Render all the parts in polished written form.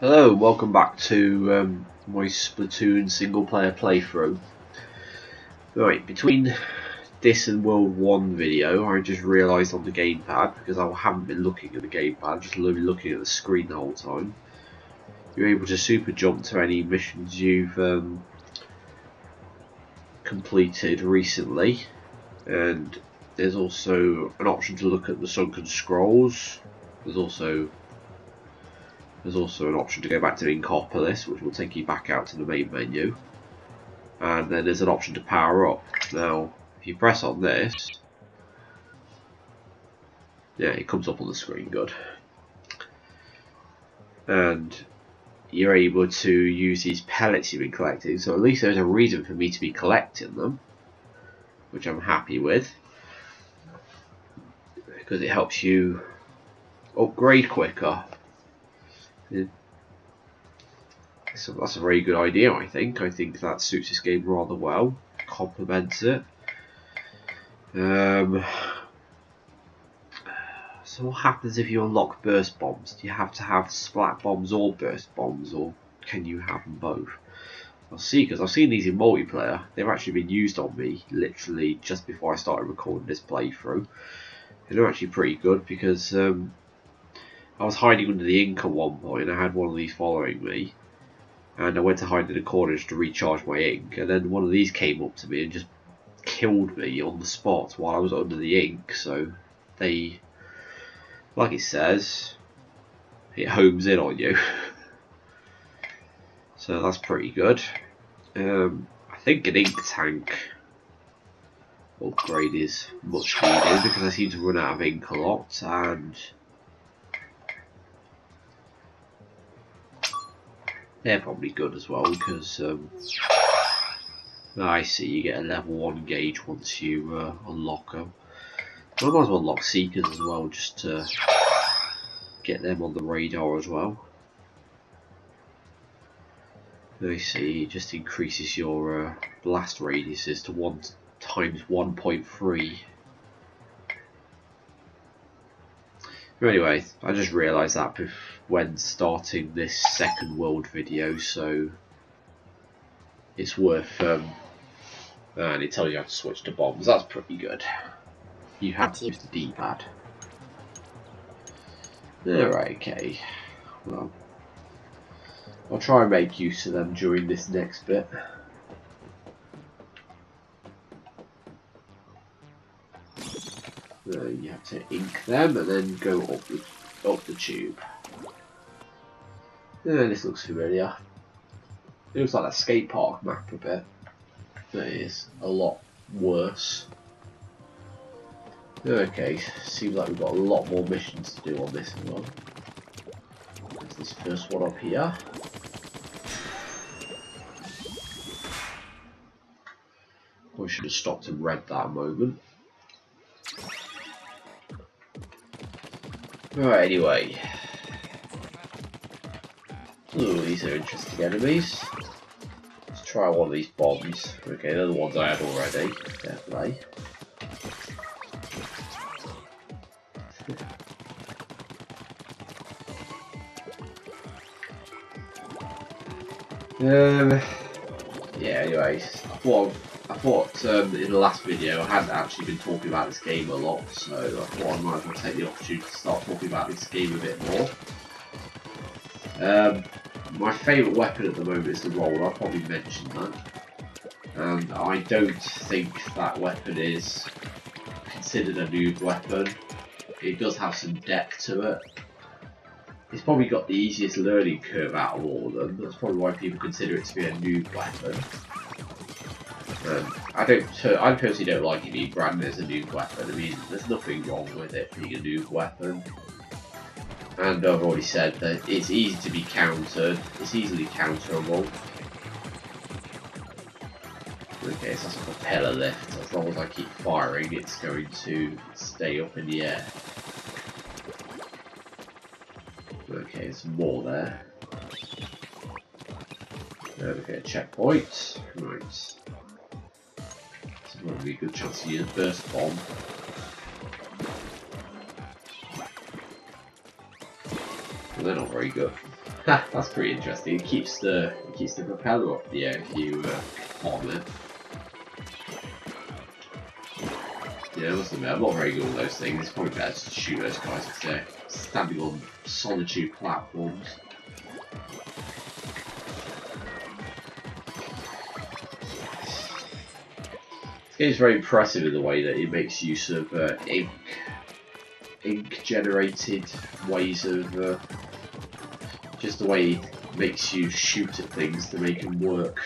Hello, welcome back to my Splatoon single player playthrough. Right, between this and World 1 video, I just realised on the gamepad, because I haven't been looking at the gamepad, just looking at the screen the whole time, you're able to super jump to any missions you've completed recently, and there's also an option to look at the sunken scrolls. There's also an option to go back to Inkopolis, which will take you back out to the main menu. And then there's an option to power up. Now, if you press on this, yeah, it comes up on the screen, good. And you're able to use these pellets you've been collecting, so at least there's a reason for me to be collecting them, which I'm happy with, because it helps you upgrade quicker. So that's a very good idea, I think. I think that suits this game rather well, complements it. So what happens if you unlock burst bombs? Do you have to have splat bombs or burst bombs, or can you have them both? I'll see, because I've seen these in multiplayer. They've actually been used on me literally just before I started recording this playthrough. And they're actually pretty good, because I was hiding under the ink at one point. I had one of these following me, and I went to hide in the corner just to recharge my ink, and then one of these came up to me and just killed me on the spot while I was under the ink. So they, like it says, it homes in on you. So that's pretty good. I think an ink tank upgrade is much needed, because I seem to run out of ink a lot, and they're probably good as well, because I see you get a level 1 gauge once you unlock them. I might as well unlock Seekers as well, just to get them on the radar as well. I see, it just increases your blast radiuses to 1 times 1.3. Anyway, I just realised that when starting this second world video, so it's worth, and it tells you how to switch to bombs. That's pretty good. You have to use the D-pad. Alright, okay. Well, I'll try and make use of them during this next bit. You have to ink them and then go up the tube. This looks familiar. It looks like that skate park map a bit. That is a lot worse. Okay, seems like we've got a lot more missions to do on this as well. There's this first one up here. I should have stopped and read that a moment. Right, anyway. Ooh, these are interesting enemies. Let's try one of these bombs. Okay, they're the ones I had already. Fair play. Yeah, anyways, I thought in the last video I hadn't actually been talking about this game a lot, so I thought I might as well take the opportunity to start talking about this game a bit more. My favourite weapon at the moment is the roller. I've probably mentioned that, and I don't think that weapon is considered a noob weapon. It does have some depth to it. It's probably got the easiest learning curve out of all of them. That's probably why people consider it to be a noob weapon. I personally don't like it being branded as a noob weapon. I mean, there's nothing wrong with it being a noob weapon. And I've already said that it's easy to be countered. It's easily counterable. Okay, so that's a propeller lift. As long as I keep firing, it's going to stay up in the air. Okay, there's more there. Okay, a checkpoint. Right. This is going to be a good chance to use a burst bomb. Well, they're not very good. That's pretty interesting. It keeps the propeller up the air if you bomb it. Yeah, I must admit, I'm not very good at those things. It's probably better to shoot those guys because they're standing on solitude platforms. It's very impressive in the way that it makes use of ink generated ways of just the way it makes you shoot at things to make them work.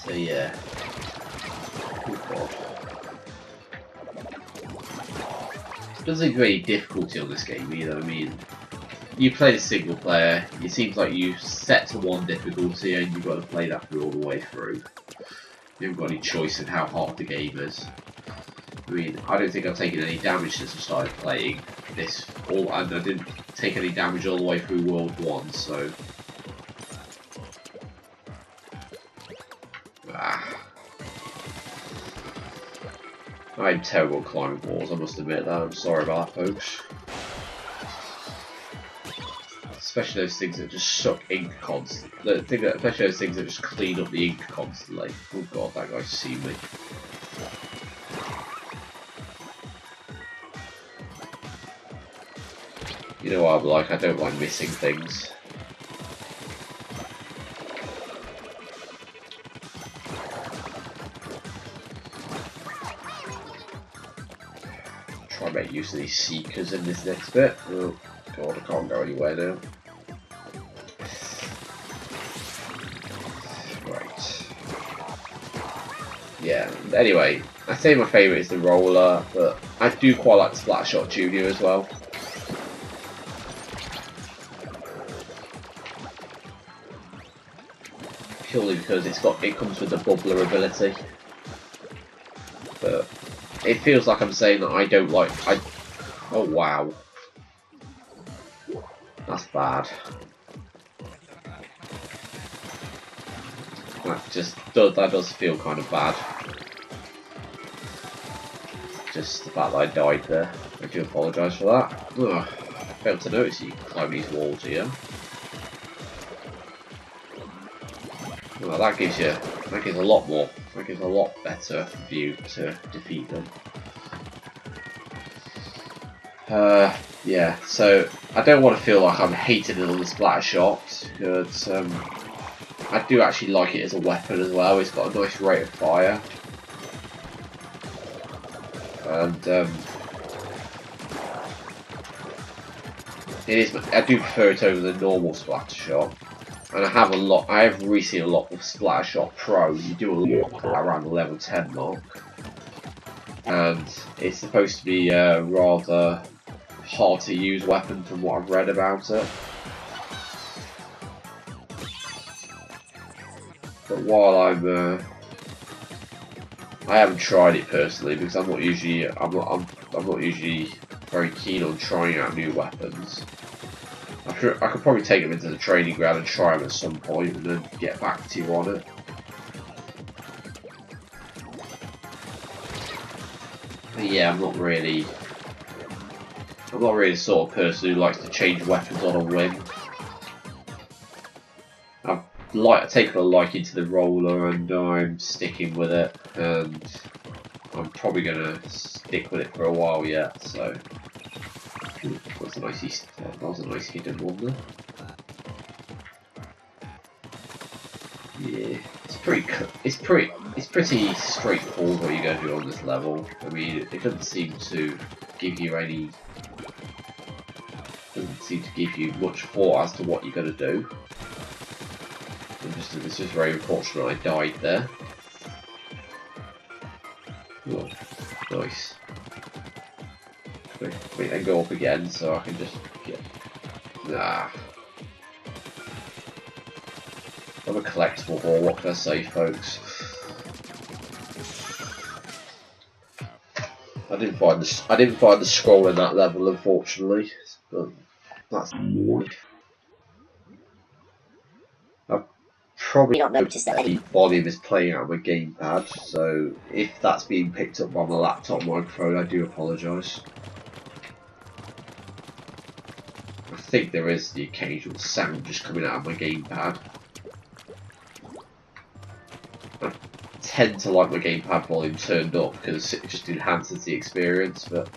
So yeah. Oh God. Doesn't seem any difficulty on this game either. I mean, you play the single player, it seems like you set to one difficulty and you've got to play that through all the way through. You haven't got any choice in how hard the game is. I mean, I don't think I've taken any damage since I started playing this, and I didn't take any damage all the way through World 1, so... I'm terrible at climbing walls, I must admit that. I'm sorry about that, folks. Especially those things that just suck ink constantly. Especially those things that just clean up the ink constantly. Oh God, that guy's seen me. You know what I'm like, I don't like missing things. Try and make use of these seekers in this next bit. Oh God, I can't go anywhere now. Right. Yeah, anyway, I say my favourite is the roller, but I do quite like Splatshot Junior as well. Purely because it comes with the bubbler ability. But it feels like I'm saying that I don't like oh wow. That's bad. That does feel kind of bad. Just the fact that I died there. I do apologise for that. Ugh, I failed to notice you can climb these walls here. Well, that gives a lot better view to defeat them. Yeah, so I don't want to feel like I'm hating it on the splatter shots, because I do actually like it as a weapon as well. It's got a nice rate of fire, and I do prefer it over the normal splatter shot. And I have recently unlocked the Splatter Shot Pro. You do a lot around the level 10 mark, and it's supposed to be a rather hard to use weapon from what I've read about it. But while I haven't tried it personally because I'm not usually very keen on trying out new weapons. I could probably take them into the training ground and try them at some point and then get back to you on it. But yeah, I'm not really the sort of person who likes to change weapons on a whim. I've taken a liking to the roller and I'm sticking with it, and I'm probably gonna stick with it for a while yet, so. That was a nice hidden one there. Yeah, it's pretty straightforward what you're going to do on this level. I mean, it doesn't seem to give you much thought as to what you're going to do. It's just very unfortunate I died there. Oh, nice. Wait, and go up again so I can just get. Nah. I'm a collectible ball, what can I say, folks? I didn't find the scroll in that level, unfortunately. But that's probably not noticed that the volume is playing out my gamepad, so if that's being picked up by my laptop microphone, I do apologise. I think there is the occasional sound just coming out of my gamepad. I tend to like my gamepad volume turned up because it just enhances the experience, but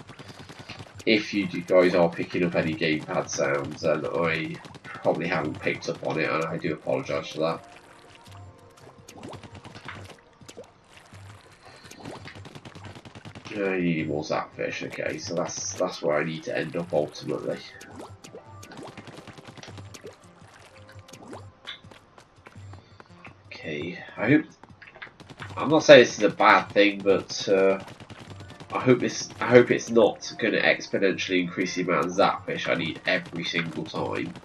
if you guys are picking up any gamepad sounds, then I probably haven't picked up on it, and I do apologise for that. I need more zapfish, okay, so that's where I need to end up ultimately. Okay, I'm not saying this is a bad thing, but I hope it's not going to exponentially increase the amount of zapfish I need every single time.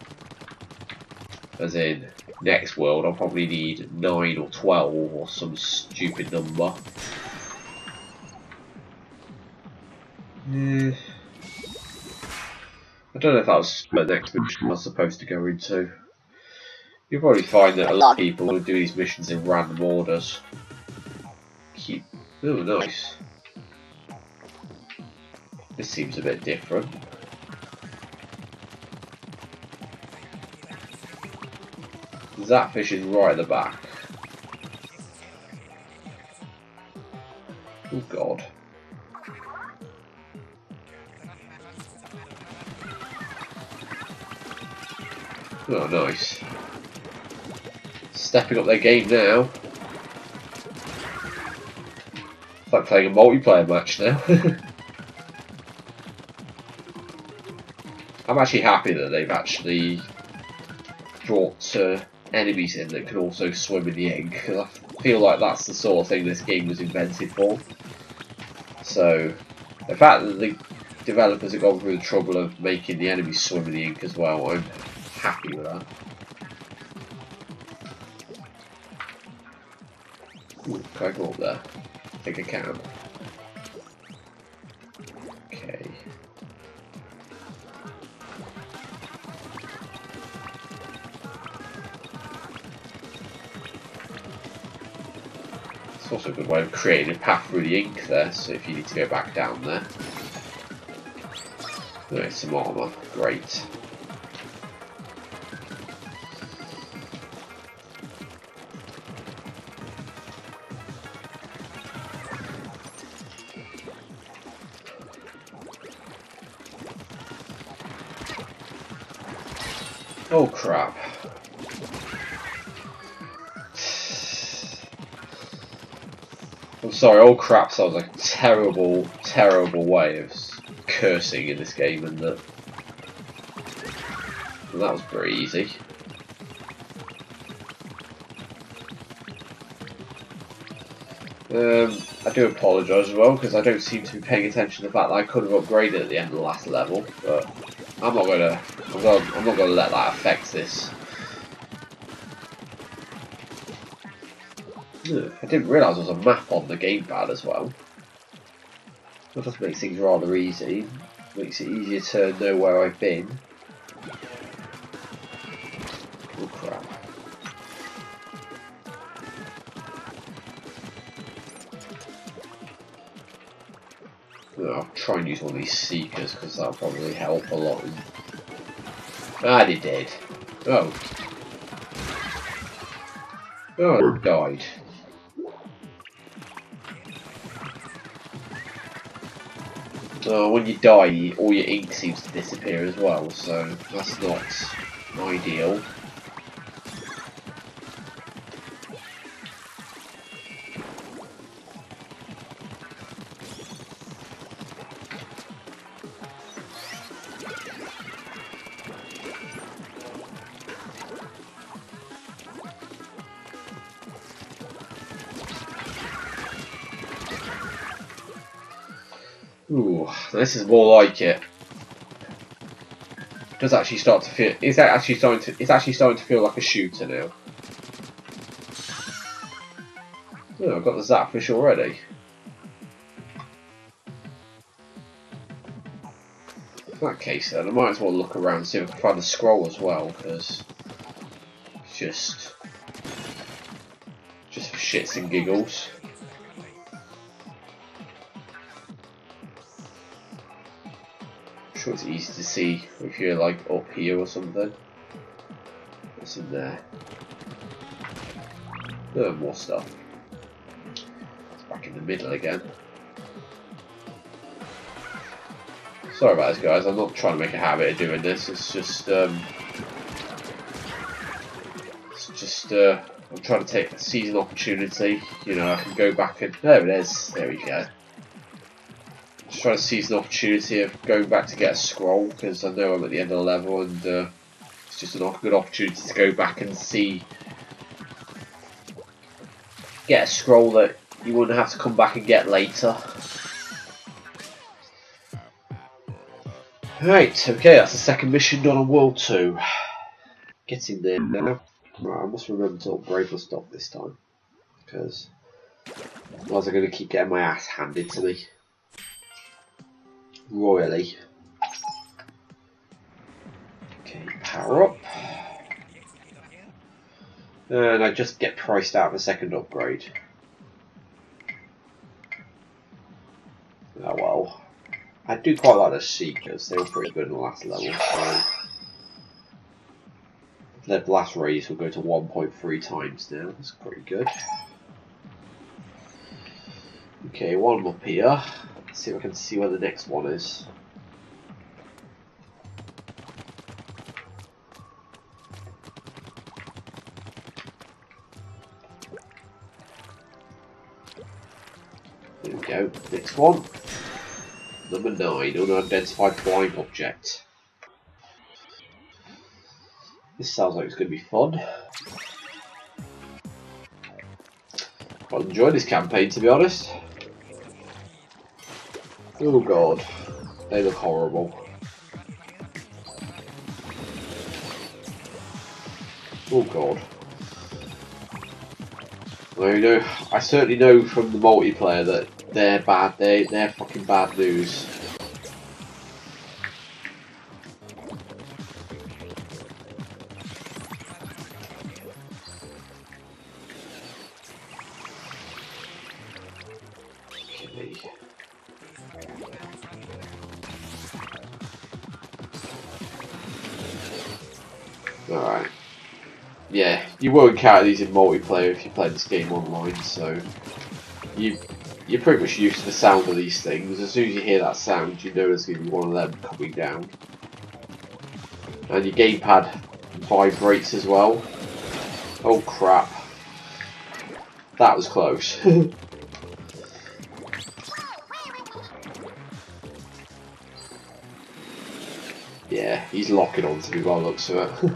As in, next world I'll probably need 9 or 12 or some stupid number. I don't know if that was the next mission I was supposed to go into. You'll probably find that a lot of people will do these missions in random orders. Oh, nice. This seems a bit different. Zapfish is right at the back. Oh god. Oh, nice. Stepping up their game now. It's like playing a multiplayer match now. I'm actually happy that they've actually brought enemies in that can also swim in the ink, because I feel like that's the sort of thing this game was invented for. So, the fact that the developers have gone through the trouble of making the enemies swim in the ink as well, I'm happy with that. Ooh, can I go up there? I think I can. Okay. It's also a good way of creating a path through the ink there, so if you need to go back down there. There's some armour, great. Oh crap. I'm sorry, oh crap sounds like a terrible, terrible way of cursing in this game, and that was pretty easy. I do apologise as well, because I don't seem to be paying attention to the fact that I could have upgraded at the end of the last level, but I'm not gonna let that affect this. I didn't realise there was a map on the gamepad as well. That just makes things rather easy. Makes it easier to know where I've been. Oh crap. I'll try and use one of these seekers because that'll probably help a lot. Ah, they did. Oh. Oh, it died. Oh, when you die, all your ink seems to disappear as well, so that's not ideal. Ooh, this is more like it. It does actually start to feel. It's actually starting to feel like a shooter now. Oh, I've got the zapfish already. In that case, then I might as well look around and see if I can find the scroll as well, because it's just shits and giggles. I'm sure it's easy to see if you're like up here or something. What's in there? Oh, more stuff. It's back in the middle again. Sorry about this, guys. I'm not trying to make a habit of doing this. It's just I'm trying to seize an opportunity. You know, I can go back and there it is. There we go. Just trying to seize an opportunity of going back to get a scroll because I know I'm at the end of the level, and it's just a good opportunity to go back and get a scroll that you wouldn't have to come back and get later. Right, okay, that's the second mission done on World 2. Getting there now. Right, I must remember to upgrade my stuff this time, because otherwise I'm going to keep getting my ass handed to me. Royally. Okay, power up. And I just get priced out of a second upgrade. Oh well. I do quite like the Seekers, they were pretty good in the last level, so their blast radius will go to 1.3 times now, that's pretty good. Okay, one up here. Let's see if I can see where the next one is. There we go, next one. Number 9, unidentified flying object. This sounds like it's going to be fun. I'll enjoy this campaign, to be honest. Oh god, they look horrible. Oh god. I certainly know from the multiplayer that they're bad. They're fucking bad news. Okay. Alright. Yeah, you will encounter these in multiplayer if you play this game online, so you're pretty much used to the sound of these things. As soon as you hear that sound, you know there's going to be one of them coming down. And your gamepad vibrates as well. Oh crap. That was close. Yeah, he's locking onto me by the looks of it.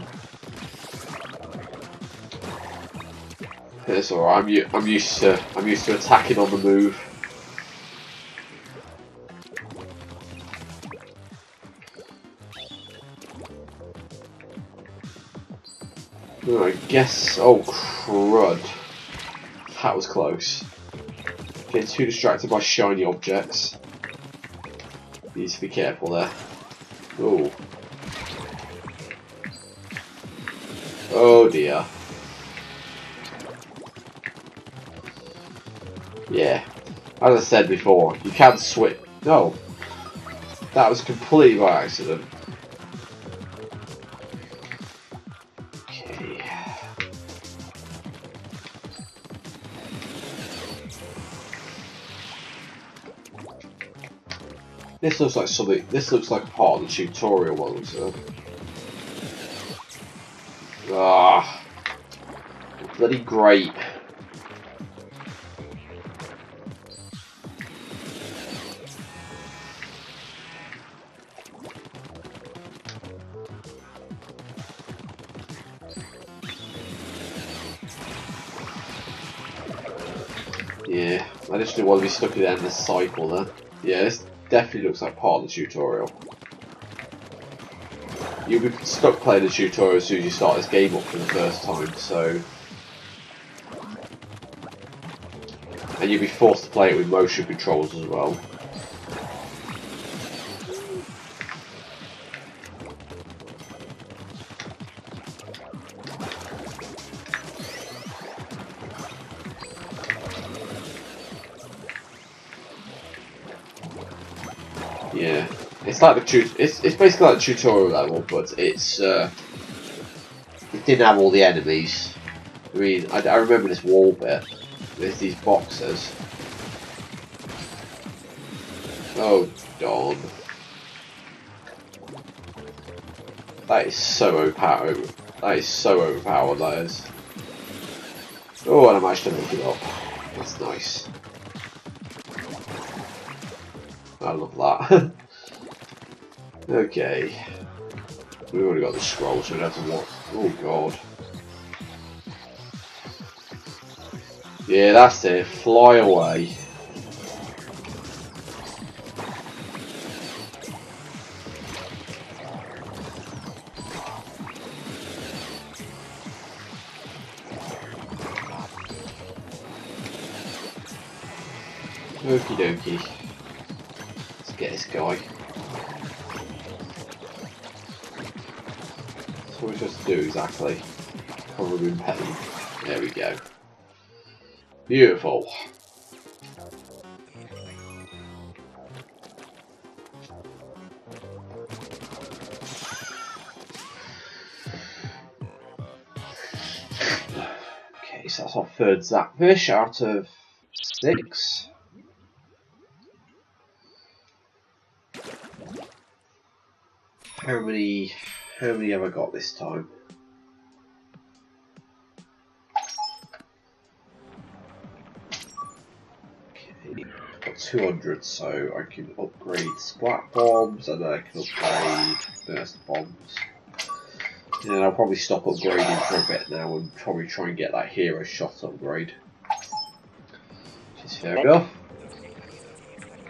It's alright. I'm used to attacking on the move. Oh, I guess. Oh crud! That was close. Getting too distracted by shiny objects. Need to be careful there. Oh. Oh dear. Yeah, as I said before, you can switch. No, that was completely by accident. Okay. This looks like something. This looks like a part of the tutorial. What looks like. Ah, bloody great. Yeah, I just didn't want to be stuck at the end of the cycle there. Yeah, this definitely looks like part of the tutorial. You'll be stuck playing the tutorial as soon as you start this game up for the first time, so... And you'll be forced to play it with motion controls as well. Yeah, it's like it's basically like the tutorial level, but it's it didn't have all the enemies. I mean, I remember this wall bit. There's these boxes. Oh, darn. That is so overpowered. That is so overpowered, that is. Oh, and I managed to make it up. That's nice. I love that. Okay. We've already got the scroll, so we don't have to watch. Oh, God. Yeah, that's it. Fly away. Okie dokie. Let's get this guy. That's what we're supposed to do exactly. Cover him in pain. There we go. Beautiful. Okay, so that's our third Zapfish out of 6. How many have I got this time? Okay, I've got 200, so I can upgrade splat bombs and then I can upgrade burst bombs. And I'll probably stop upgrading for a bit now and probably try and get that hero shot upgrade. Which is fair enough.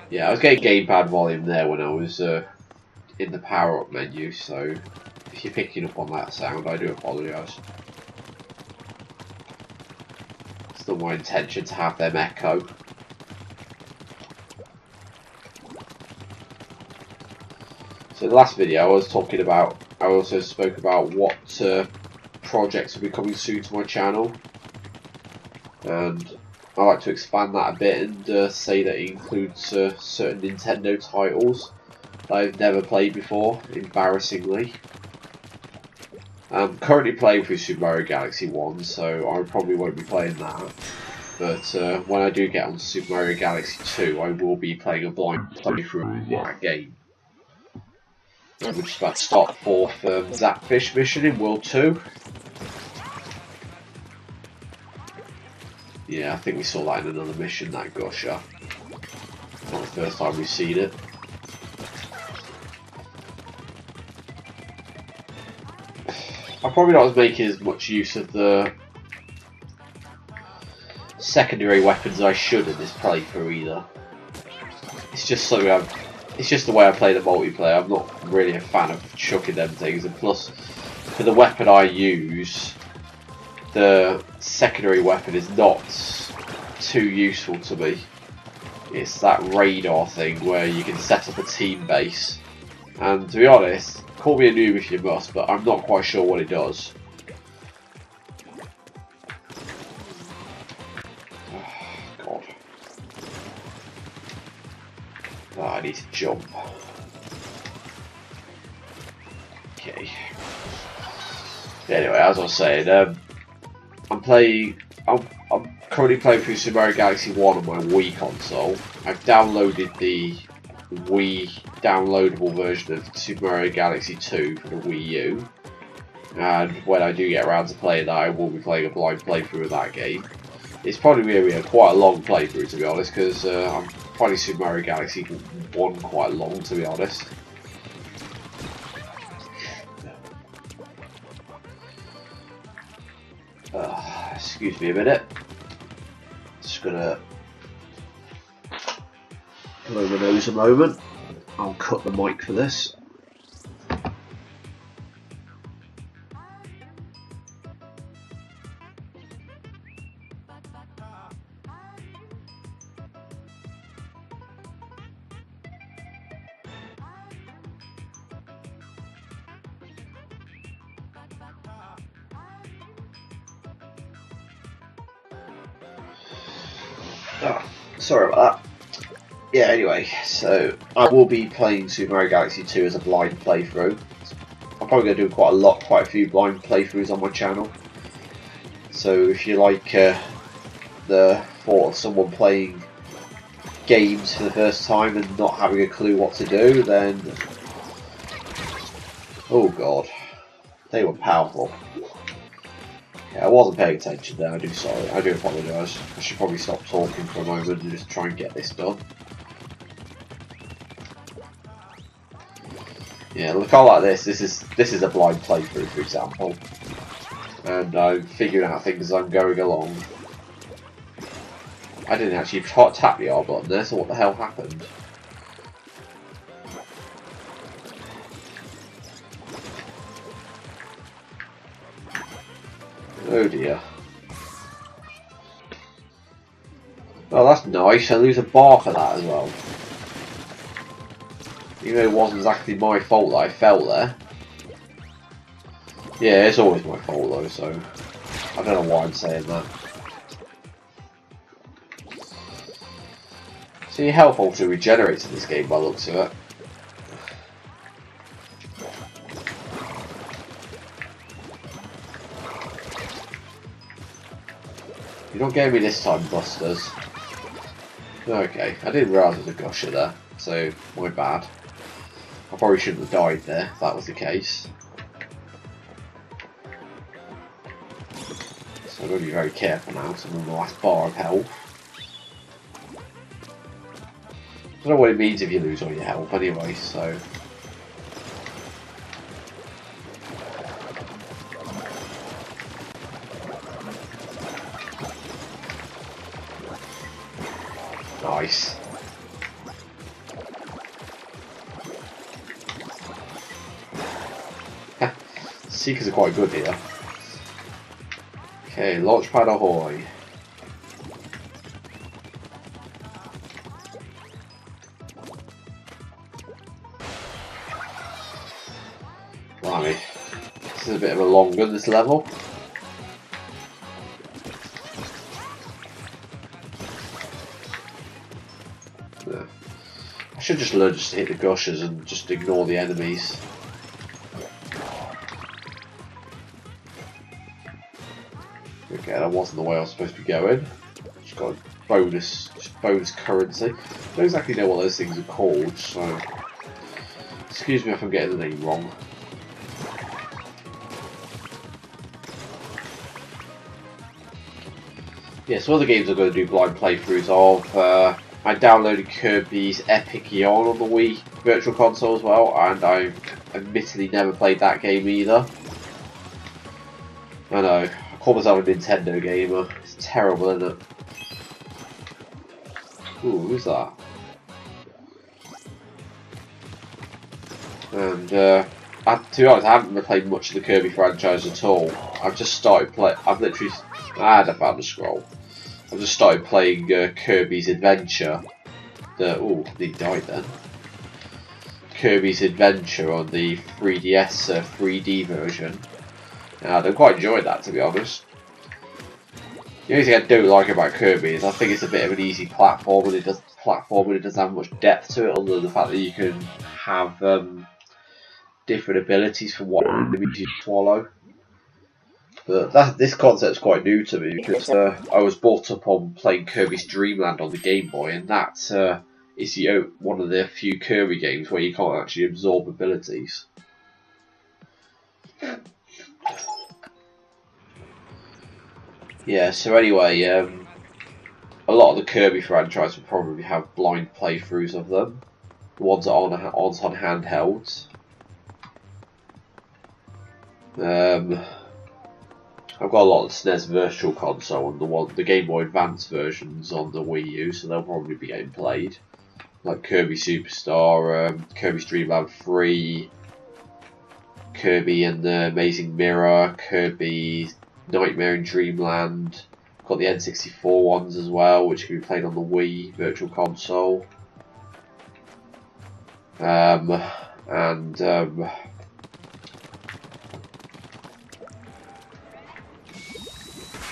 Yeah, I was getting gamepad volume there when I was in the power up menu, so if you're picking up on that sound, I do apologise. It's not my intention to have them echo. So the last video I was talking about, I also spoke about what projects will be coming soon to my channel, and I like to expand that a bit and say that it includes certain Nintendo titles that I've never played before, embarrassingly. I'm currently playing through Super Mario Galaxy 1, so I probably won't be playing that. But when I do get on Super Mario Galaxy 2, I will be playing a blind playthrough of that game. We're just about to start the 4th Zapfish mission in World 2. Yeah, I think we saw that in another mission, that gusher. Not the first time we've seen it. I'm probably not making as much use of the secondary weapons as I should in this playthrough either. It's just something it's just the way I play the multiplayer. I'm not really a fan of chucking them things, and plus, for the weapon I use, the secondary weapon is not too useful to me. It's that radar thing where you can set up a team base, and to be honest, call me a noob if you must, but I'm not quite sure what it does. God. Oh, I need to jump. Okay. Anyway, as I was saying, I'm currently playing through Super Mario Galaxy 1 on my Wii console. I've downloaded the Wii downloadable version of Super Mario Galaxy 2 for the Wii U. And when I do get around to playing that, I will be playing a blind playthrough of that game. It's probably going to be quite a long playthrough, to be honest, because I'm finding Super Mario Galaxy 1 quite long, to be honest. Excuse me a minute. Just gonna blow my nose a moment. I'll cut the mic for this. Oh, sorry about that. yeah, anyway, so I will be playing Super Mario Galaxy 2 as a blind playthrough. I'm probably going to do quite a few blind playthroughs on my channel. So if you like the thought of someone playing games for the first time and not having a clue what to do, then oh god, they were powerful. Yeah, I wasn't paying attention there. I do apologise. I should probably stop talking for a moment and just try and get this done. Yeah, look, I like this. This is a blind playthrough, for example, and I'm figuring out things as I'm going along. I didn't actually tap the R button there, so what the hell happened? Oh dear. Oh, that's nice. I lose a bar for that as well. Even though it wasn't exactly my fault that I fell there. Yeah, it's always my fault though, so I don't know why I'm saying that. So your health also regenerates in this game by the looks of it. You're not getting me this time, Busters. Okay, I didn't realise there was a gusher there, so my bad. I probably shouldn't have died there if that was the case. So I'm going to be very careful now because I'm on the last bar of health. I don't know what it means if you lose all your health anyway, so... Nice. Seekers are quite good here. Okay, launchpad ahoy. Blimey. This is a bit of a long gun, this level. I should just learn just to hit the gushers and just ignore the enemies. Okay, that wasn't the way I was supposed to be going. Just got a bonus currency. I don't exactly know what those things are called, so excuse me if I'm getting the name wrong. Yeah, so other games I'm going to do blind playthroughs of. I downloaded Kirby's Epic Yarn on the Wii Virtual Console as well, and I've admittedly never played that game either. I know, I call myself a Nintendo gamer. It's terrible, isn't it? Ooh, who's that? And to be honest, I haven't played much of the Kirby franchise at all. I've just started playing. I've literally. I found a scroll. I've just started playing Kirby's Adventure. Oh, he died then. Kirby's Adventure on the 3DS 3D version. And I quite enjoyed that, to be honest. The only thing I don't like about Kirby is I think it's a bit of an easy platform, and it doesn't have much depth to it, other than the fact that you can have different abilities for what enemies you swallow. But this concept's quite new to me because I was brought up on playing Kirby's Dream Land on the Game Boy, and that is one of the few Kirby games where you can't actually absorb abilities. Yeah, so anyway, a lot of the Kirby franchise will probably have blind playthroughs of them. The ones that are on handhelds. I've got a lot of the SNES Virtual Console and the Game Boy Advance versions on the Wii U, so they'll probably be getting played. Like Kirby Superstar, Kirby's Dream Land 3, Kirby and the Amazing Mirror, Kirby Nightmare in Dreamland. Got the N64 ones as well, which can be played on the Wii Virtual Console.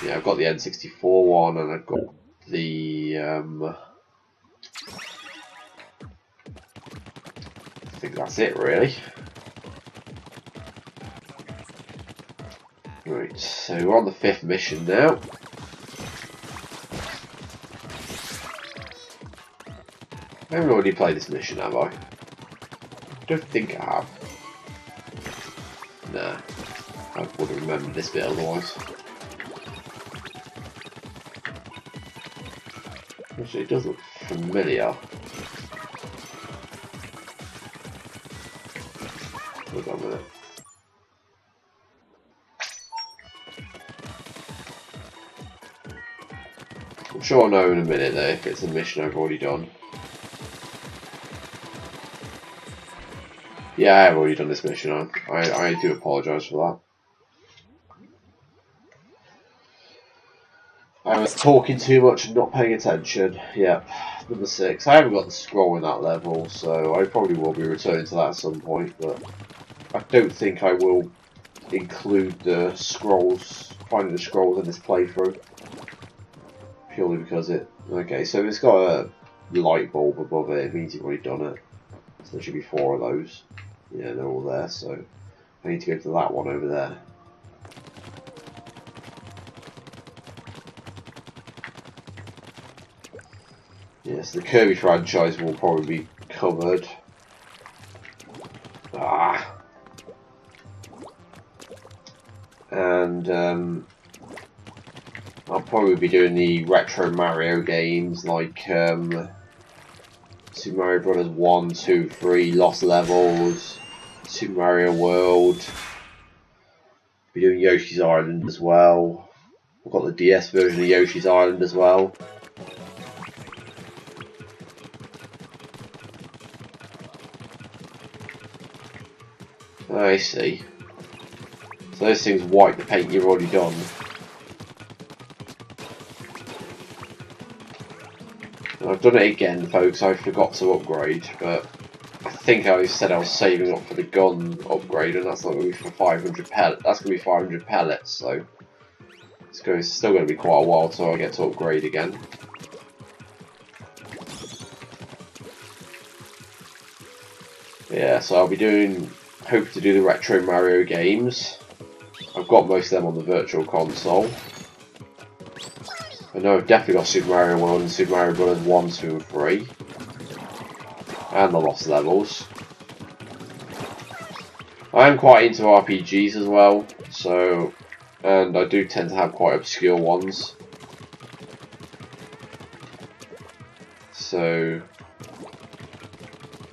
Yeah, I've got the N64 one, and I've got the think that's it really. Right, so we're on the 5th mission now. I haven't already played this mission, have I? I don't think I have. Nah, I would have remembered this bit otherwise. Actually, it does look familiar. Hold on a minute. I'm sure I'll know in a minute though if it's a mission I've already done. Yeah, I have already done this mission. I do apologise for that. I was talking too much and not paying attention. Yep, number 6. I haven't got the scroll in that level, so I probably will be returning to that at some point, but I don't think I will include the scrolls, finding the scrolls in this playthrough. Purely because it... Okay, so it's got a light bulb above it, it means you've already done it. So there should be 4 of those. Yeah, they're all there, so I need to go to that one over there. Yes, the Kirby franchise will probably be covered. And I'll probably be doing the retro Mario games like Super Mario Bros. 1, 2, 3, Lost Levels, Super Mario World. Be doing Yoshi's Island as well. I've got the DS version of Yoshi's Island as well. I see. So those things wipe the paint you've already done. And I've done it again, folks. I forgot to upgrade, but I think I said I was saving up for the gun upgrade, and that's not going to be for 500 pellets. That's going to be 500 pellets, so it's still going to be quite a while till I get to upgrade again. Yeah, so I'll be hope to do the retro Mario games. I've got most of them on the virtual console. I know I've definitely got Super Mario World and Super Mario Bros. 1, 2 and 3. And the Lost Levels. I am quite into RPGs as well, so, and I do tend to have quite obscure ones. So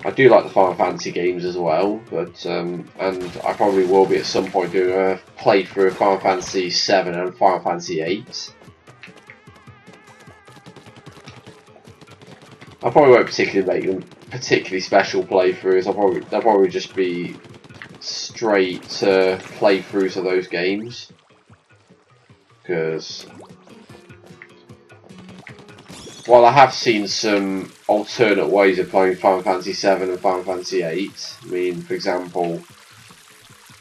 I do like the Final Fantasy games as well, but and I probably will be at some point doing a playthrough of Final Fantasy 7 and Final Fantasy 8. I probably won't particularly make them particularly special playthroughs. They'll probably just be straight playthroughs of those games, because while I have seen some alternate ways of playing Final Fantasy 7 and Final Fantasy 8, I mean, for example,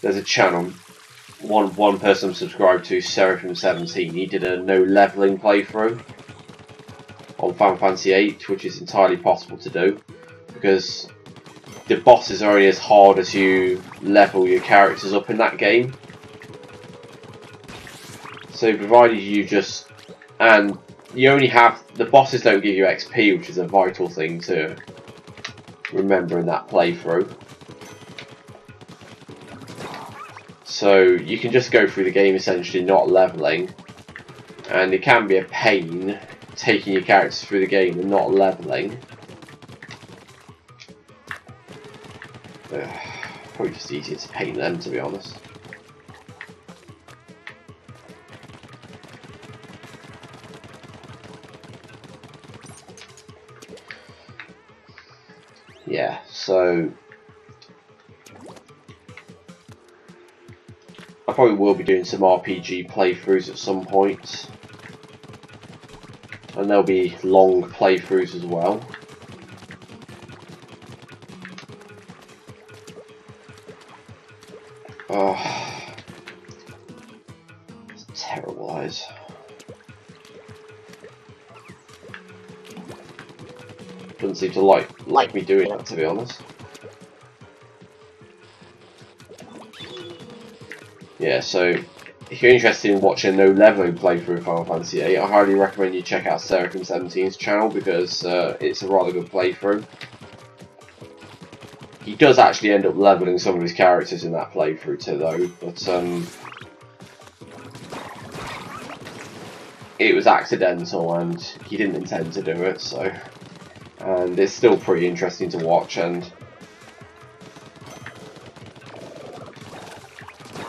there's a channel, one person I'm subscribed to, Seraphim17, he did a no leveling playthrough on Final Fantasy 8, which is entirely possible to do, because the bosses are only as hard as you level your characters up in that game. So provided you just, and you only have, the bosses don't give you XP, which is a vital thing to remember in that playthrough. So you can just go through the game essentially not leveling, and it can be a pain taking your characters through the game and not leveling. Probably just easier to paint them, to be honest. Yeah, so I probably will be doing some RPG playthroughs at some point, and there'll be long playthroughs as well. Oh, it's terrible eyes. Doesn't seem to like me doing that, to be honest. yeah, so if you're interested in watching a no leveling playthrough of Final Fantasy VIII, I highly recommend you check out Seraphim 17's channel because it's a rather good playthrough. He does actually end up leveling some of his characters in that playthrough too, though, but it was accidental and he didn't intend to do it, so. And it's still pretty interesting to watch, and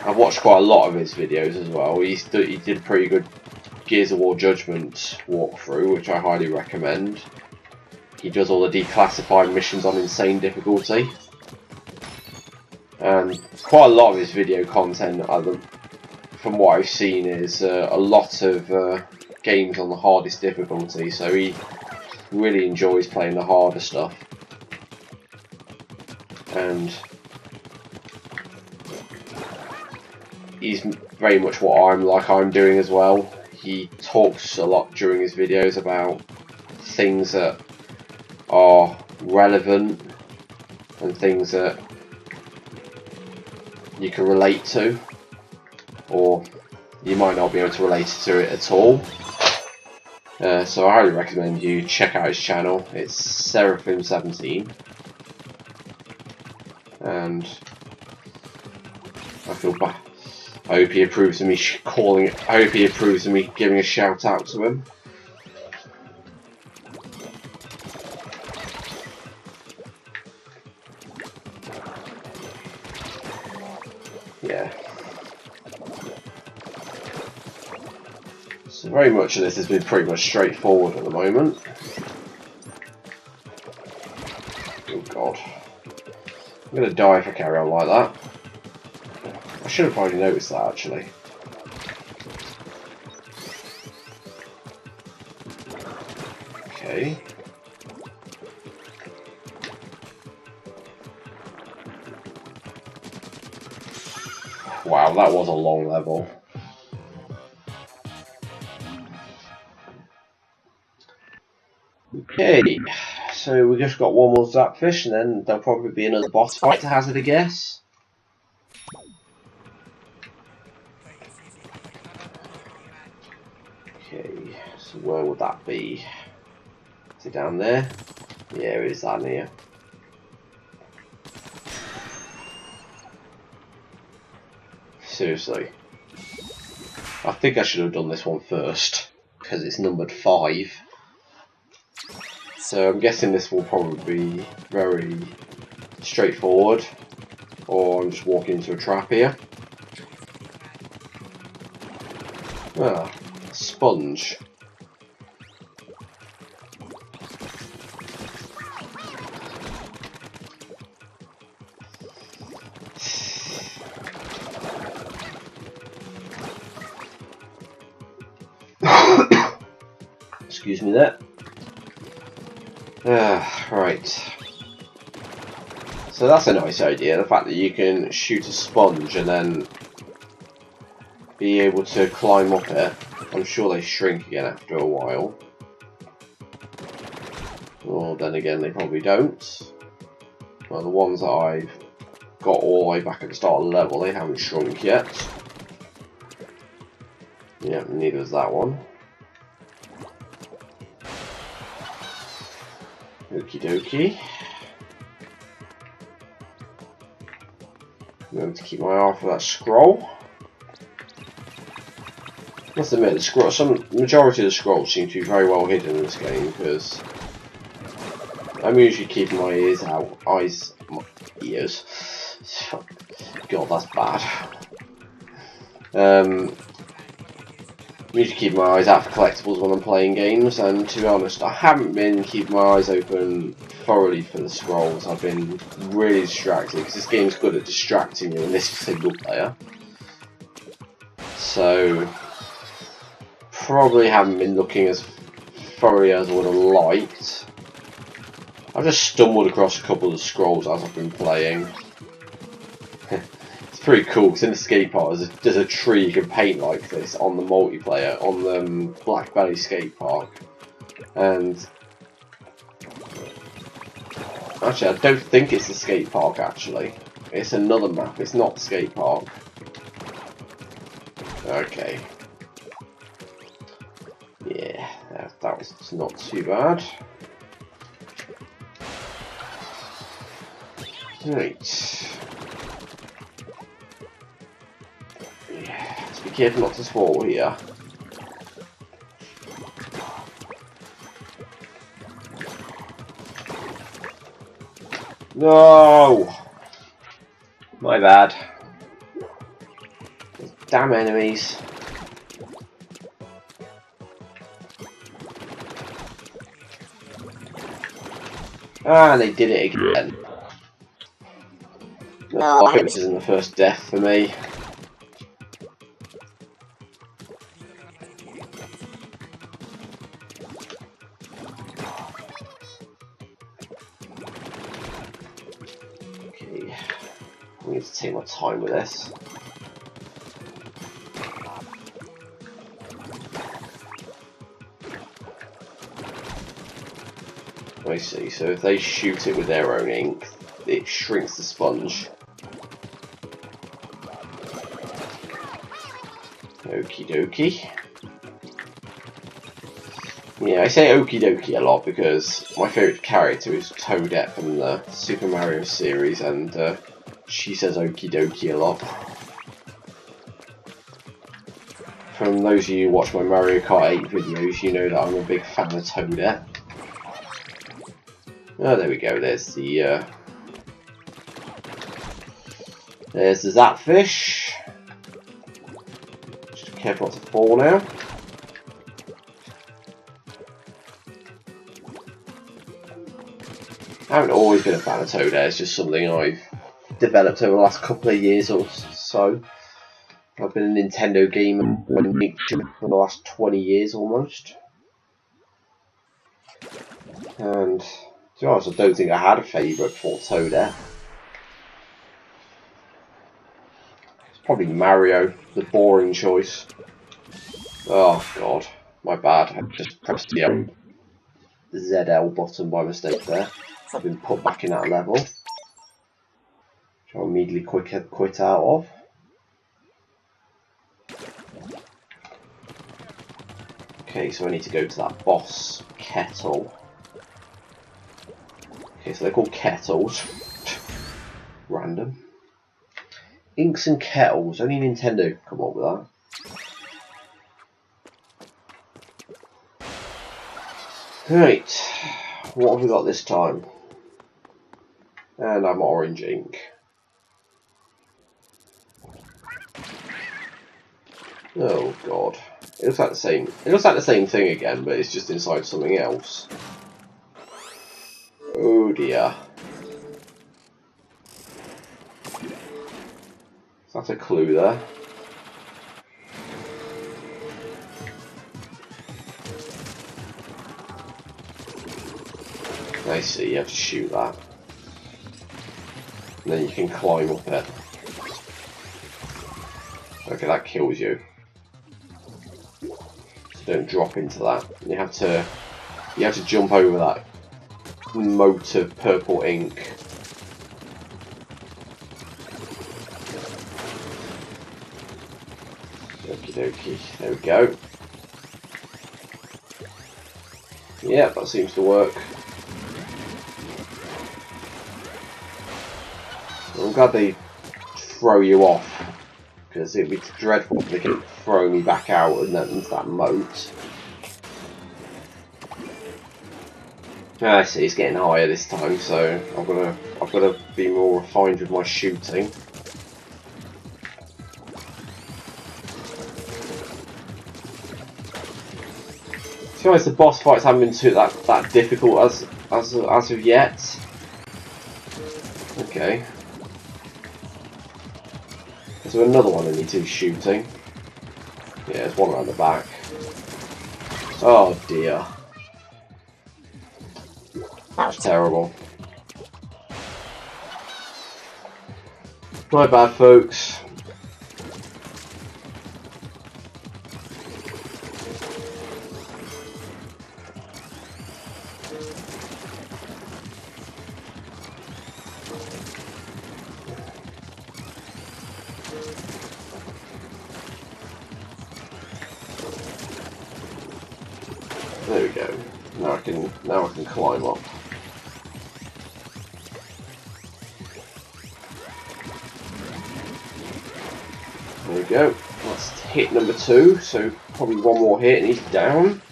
I've watched quite a lot of his videos as well. He did a pretty good Gears of War Judgment walkthrough, which I highly recommend. He does all the declassified missions on insane difficulty. And quite a lot of his video content, from what I've seen, is a lot of games on the hardest difficulty, so he really enjoys playing the harder stuff. And he's very much what I'm doing as well. He talks a lot during his videos about things that are relevant and things that you can relate to, or you might not be able to relate to it at all. So I highly recommend you check out his channel. It's Seraphim 17, and I feel bad. I hope he approves of me I hope he approves of me giving a shout out to him. Yeah. So very much of this has been pretty much straightforward at the moment. Oh god. I'm gonna die if I carry on like that. I should have probably noticed that actually. Okay. Wow, that was a long level. Okay, so we just got one more Zapfish and then there'll probably be another boss fight to hazard a guess. Okay, so where would that be? Is it down there? Yeah, it is down here. Seriously. I think I should have done this one first, because it's numbered 5. So I'm guessing this will probably be very straightforward, or I'm just walking into a trap here. Ah, sponge. Excuse me there. Right. So that's a nice idea, the fact that you can shoot a sponge and then be able to climb up it. I'm sure they shrink again after a while. Well, then again, they probably don't. Well, the ones that I've got all the way back at the start of the level, they haven't shrunk yet. Yeah, neither is that one. Okie dokie. I'm going to keep my eye for that scroll. I must admit, the majority of the scrolls seem to be very well hidden in this game, because I'm usually keeping my ears. God, that's bad. I'm usually keeping my eyes out for collectibles when I'm playing games, and to be honest, I haven't been keeping my eyes open thoroughly for the scrolls. I've been really distracted, because this game's good at distracting you in this single player. So, probably haven't been looking as thoroughly as I would have liked. I've just stumbled across a couple of scrolls as I've been playing. It's pretty cool, because in the skate park there's a tree you can paint like this on the multiplayer, on the Black Belly skate park. And actually, I don't think it's the skate park actually. It's another map, it's not the skate park. Okay. Yeah, that was not too bad. Right. Yeah, let's be careful not to fall here. No! My bad. Damn enemies. Ah, they did it again. Oh, I hope this isn't the first death for me. Okay, I need to take my time with this. I see, so if they shoot it with their own ink, it shrinks the sponge. Okie dokie. Yeah, I say okie dokie a lot because my favourite character is Toadette from the Super Mario series, and she says okie dokie a lot. From those of you who watch my Mario Kart 8 videos, you know that I'm a big fan of Toadette. Oh, there we go. There's the Zapfish. Just be careful not to fall now. I haven't always been a fan of Toadette. It's just something I've developed over the last couple of years or so. I've been a Nintendo gamer for the last 20 years almost. And to be honest, I don't think I had a favourite for Toadette. It's probably Mario, the boring choice. Oh god, my bad. I just pressed the ZL button by mistake there. I've been put back in that level, which I'll immediately quit out of. Okay, so I need to go to that boss kettle. Okay, so they're called kettles. Random. Inks and kettles. Only Nintendo come up with that. Right, what have we got this time? And I'm orange ink. Oh god. It looks like the same. It looks like the same thing again, but it's just inside something else. Oh dear. Is that a clue there? I see, you have to shoot that. And then you can climb up it. Okay, that kills you. So don't drop into that. You have to jump over that moat of purple ink. Okie dokie, there we go. Yeah, that seems to work. I'm glad they throw you off, because it'd be dreadful if they could throw me back out and then into that moat. I see, it's getting higher this time, so I've got to be more refined with my shooting. To be honest, the boss fights haven't been too that difficult as of yet. Okay. Is there another one I need to be shooting? Yeah, there's one around the back. Oh dear. That's terrible. My bad, folks. go. Now I can climb up. There we go. That's hit number 2, so probably one more hit and he's down.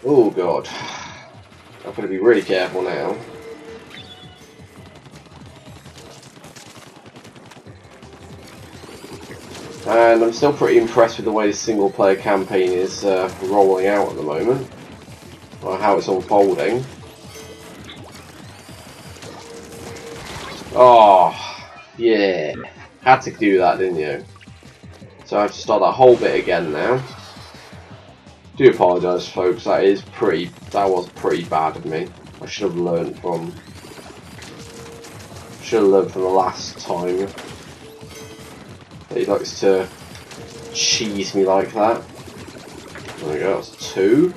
Oh god. I've got to be really careful now. And I'm still pretty impressed with the way the single player campaign is rolling out at the moment. Or how it's unfolding. Oh, yeah. Had to do that, didn't you? So I have to start that whole bit again now. Do apologise, folks. That was pretty bad of me. I should have learned from the last time. He likes to cheese me like that. There we go. That's 2.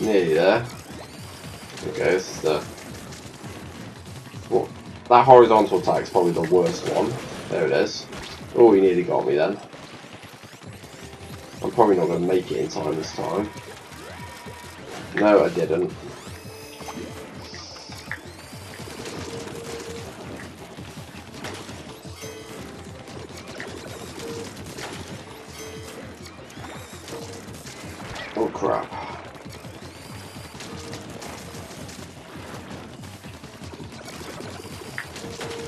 Nearly there. Okay, this is the... Well, that horizontal attack is probably the worst one. There it is. Oh, he nearly got me then. I'm probably not going to make it in time this time. No, I didn't. Oh crap.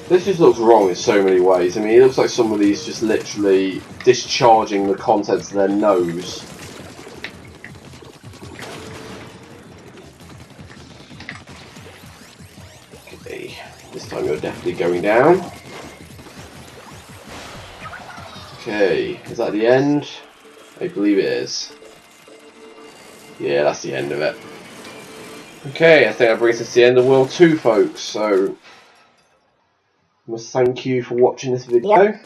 This just looks wrong in so many ways. I mean, it looks like somebody's just literally discharging the contents of their nose. Okay, this time you're definitely going down. Okay, is that the end? I believe it is. Yeah, that's the end of it. Okay, I think that brings us to the end of World 2, folks. So, I must thank you for watching this video.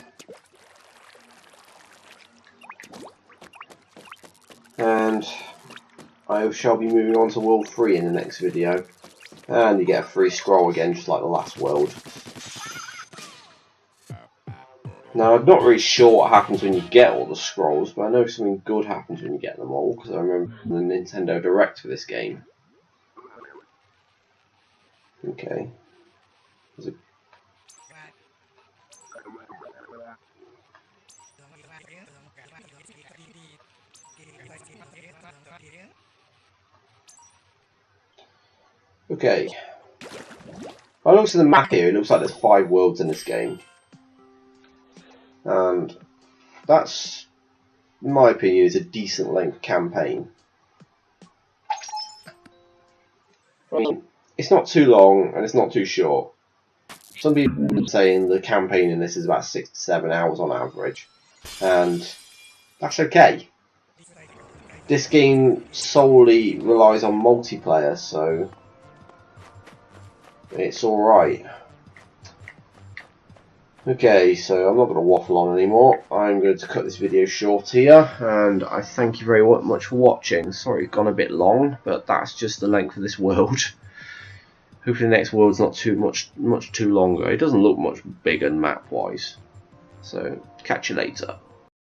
And I shall be moving on to World 3 in the next video. And you get a free scroll again, just like the last world. Now, I'm not really sure what happens when you get all the scrolls, but I know something good happens when you get them all, because I remember the Nintendo Direct for this game. Okay. There's a... Okay. By the looks of the map here, it looks like there's 5 worlds in this game. And that's, in my opinion, is a decent length campaign. I mean, it's not too long and it's not too short. Some people are saying the campaign in this is about 6 to 7 hours on average. And that's okay. This game solely relies on multiplayer, so it's alright. Okay, so I'm not going to waffle on anymore. I'm going to cut this video short here, and I thank you very much for watching. Sorry it's gone a bit long, but that's just the length of this world. Hopefully the next world's not too much too longer. It doesn't look much bigger map-wise. So, catch you later.